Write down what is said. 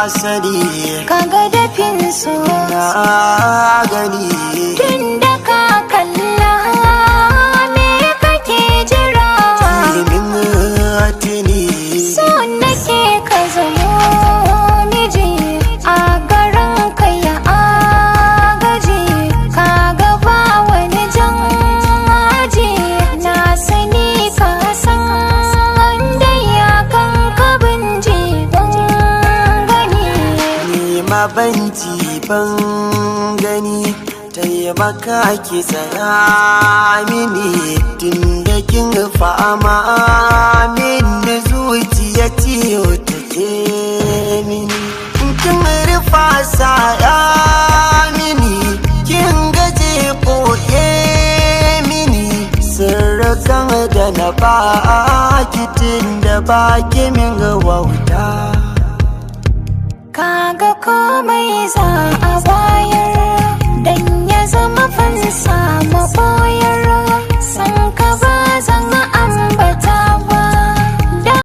sani kaga dafin so na gani tunda ka kalla me kake jira kimin tuni so nake ka zamo miji a garin ka ya agaji kaga ba wani jan aji na sani ka san wanda ya kan kabin jiban gani ni ma banci ban gani taimaka ki tsaya mini tunda kin fama min zuciya ciyo take mini kin rufa saya mini kin gaje koye mini sirrukan da na baki tunda baki min wauta kaga komai za